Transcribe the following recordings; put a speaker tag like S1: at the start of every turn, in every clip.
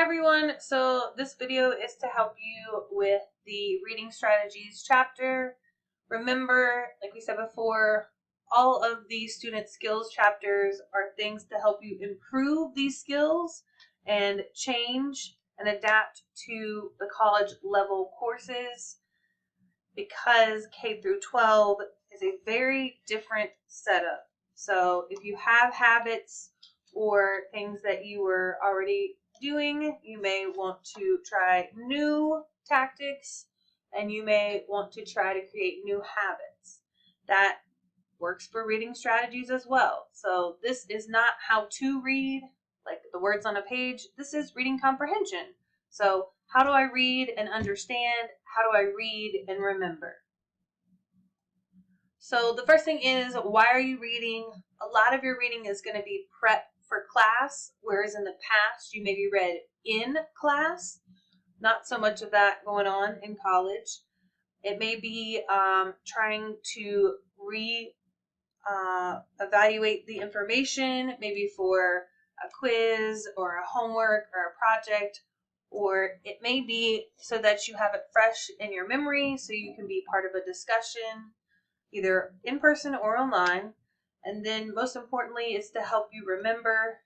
S1: everyone, so this video is to help you with the reading strategies chapter. Remember, like we said before, all of the student skills chapters are things to help you improve these skills and change and adapt to the college level courses, because K through 12 is a very different setup. So if you have habits or things that you were already doing, you may want to try new tactics, and you may want to try to create new habits. That works for reading strategies as well. So this is not how to read, like the words on a page. This is reading comprehension. So how do I read and understand? How do I read and remember? So the first thing is, why are you reading? A lot of your reading is going to be prep for class, whereas in the past you maybe read in class. Not so much of that going on in college. It may be trying to evaluate the information, maybe for a quiz or a homework or a project, or it may be so that you have it fresh in your memory so you can be part of a discussion, either in person or online. And then most importantly, it's to help you remember.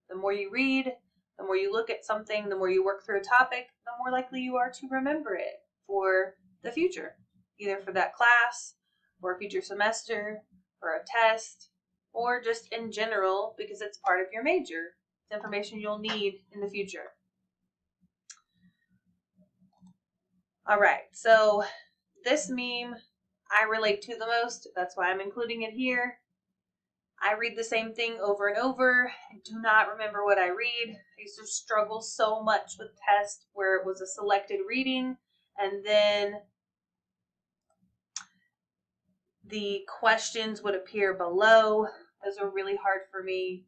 S1: The more you read, the more you look at something, the more you work through a topic, the more likely you are to remember it for the future, either for that class or a future semester or a test, or just in general because it's part of your major. It's information you'll need in the future. All right, so this meme I relate to the most. That's why I'm including it here. I read the same thing over and over and do not remember what I read. I used to struggle so much with tests where it was a selected reading and then the questions would appear below. Those are really hard for me.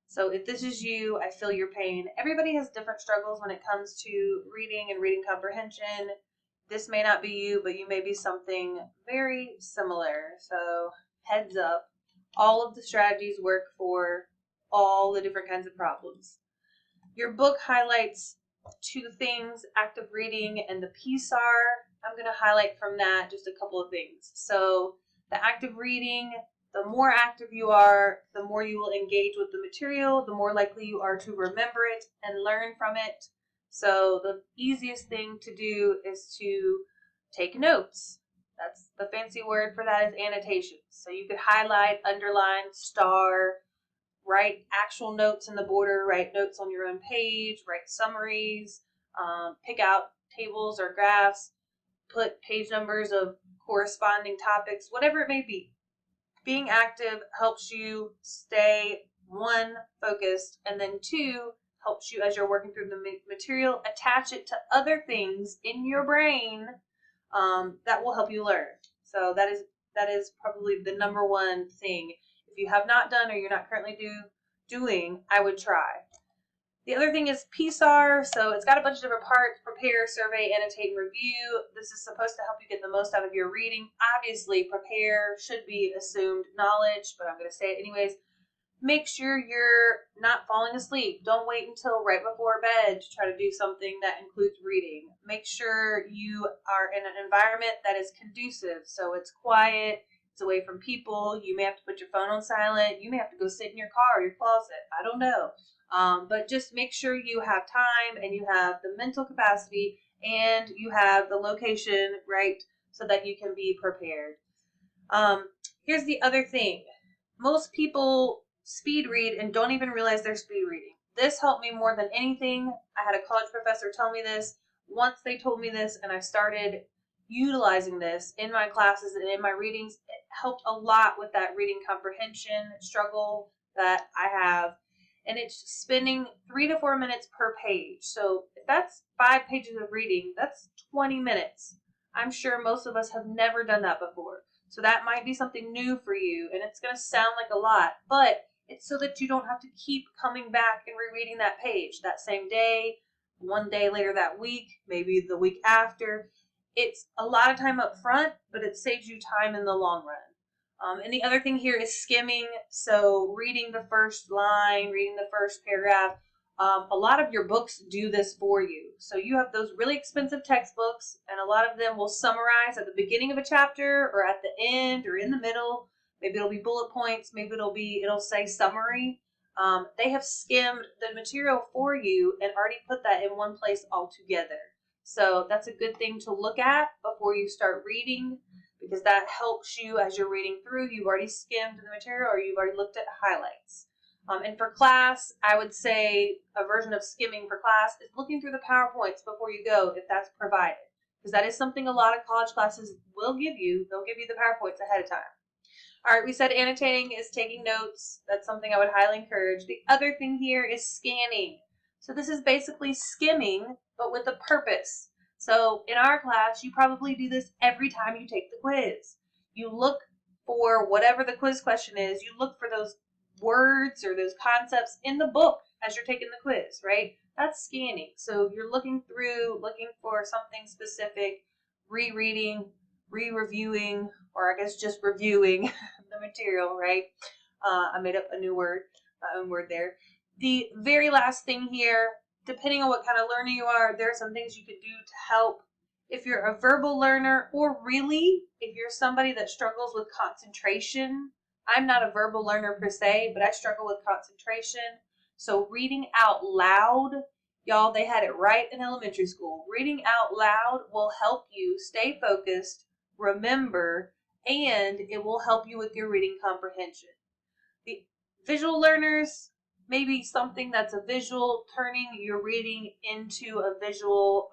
S1: So if this is you, I feel your pain. Everybody has different struggles when it comes to reading and reading comprehension. This may not be you, but you may be something very similar. So heads up. All of the strategies work for all the different kinds of problems. Your book highlights two things, active reading and the PSAR. I'm going to highlight from that just a couple of things. So the active reading, the more active you are, the more you will engage with the material, the more likely you are to remember it and learn from it. So the easiest thing to do is to take notes. That's the fancy word for that is annotations. So you could highlight, underline, star, write actual notes in the border, write notes on your own page, write summaries, pick out tables or graphs, put page numbers of corresponding topics, whatever it may be. Being active helps you stay, one, focused, and then two, helps you as you're working through the material, attach it to other things in your brain that will help you learn. So that is probably the number one thing. If you have not done or you're not currently doing, I would try. The other thing is PSAR. So it's got a bunch of different parts: prepare, survey, annotate, and review. This is supposed to help you get the most out of your reading. Obviously, prepare should be assumed knowledge, but I'm going to say it anyways. Make sure you're not falling asleep. Don't wait until right before bed to try to do something that includes reading. Make sure you are in an environment that is conducive. So it's quiet, it's away from people. You may have to put your phone on silent. You may have to go sit in your car or your closet. I don't know. But just make sure you have time and you have the mental capacity and you have the location right so that you can be prepared. Here's the other thing. Most people speed read and don't even realize they're speed reading. This helped me more than anything. I had a college professor tell me this. Once they told me this and I started utilizing this in my classes and in my readings, it helped a lot with that reading comprehension struggle that I have. And it's spending 3 to 4 minutes per page. So if that's 5 pages of reading, that's 20 minutes. I'm sure most of us have never done that before. So that might be something new for you, and it's going to sound like a lot, but it's so that you don't have to keep coming back and rereading that page that same day, one day later that week, maybe the week after. It's a lot of time up front, but it saves you time in the long run. And the other thing here is skimming. So reading the first line, reading the first paragraph. A lot of your books do this for you. So you have those really expensive textbooks, and a lot of them will summarize at the beginning of a chapter or at the end or in the middle. Maybe it'll be bullet points. Maybe it'll say summary. They have skimmed the material for you and already put that in one place all together. So that's a good thing to look at before you start reading, because that helps you as you're reading through. You've already skimmed the material or you've already looked at highlights. And for class, I would say a version of skimming for class is looking through the PowerPoints before you go, if that's provided, because that is something a lot of college classes will give you. They'll give you the PowerPoints ahead of time. All right, we said annotating is taking notes. That's something I would highly encourage. The other thing here is scanning. So this is basically skimming, but with a purpose. So in our class, you probably do this every time you take the quiz. You look for whatever the quiz question is. You look for those words or those concepts in the book as you're taking the quiz, right? That's scanning. So you're looking through, looking for something specific, rereading, re-reviewing, or I guess just reviewing the material, right? I made up a new word, my own word there. The very last thing here, depending on what kind of learner you are, there are some things you could do to help. If you're a verbal learner, or really, if you're somebody that struggles with concentration, I'm not a verbal learner per se, but I struggle with concentration. So reading out loud, y'all, they had it right in elementary school. Reading out loud will help you stay focused, remember, and it will help you with your reading comprehension. The visual learners, maybe something that's a visual, turning your reading into a visual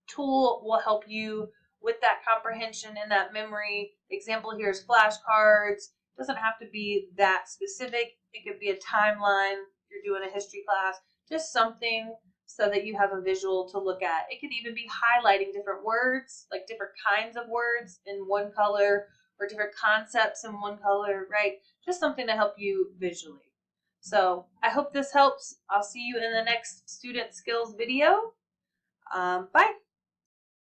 S1: tool will help you with that comprehension and that memory. Example here is flashcards. It doesn't have to be that specific. It could be a timeline. You're doing a history class, just something so that you have a visual to look at. It could even be highlighting different words, like different kinds of words in one color, or different concepts in one color, right? Just something to help you visually. So I hope this helps. I'll see you in the next student skills video. Bye.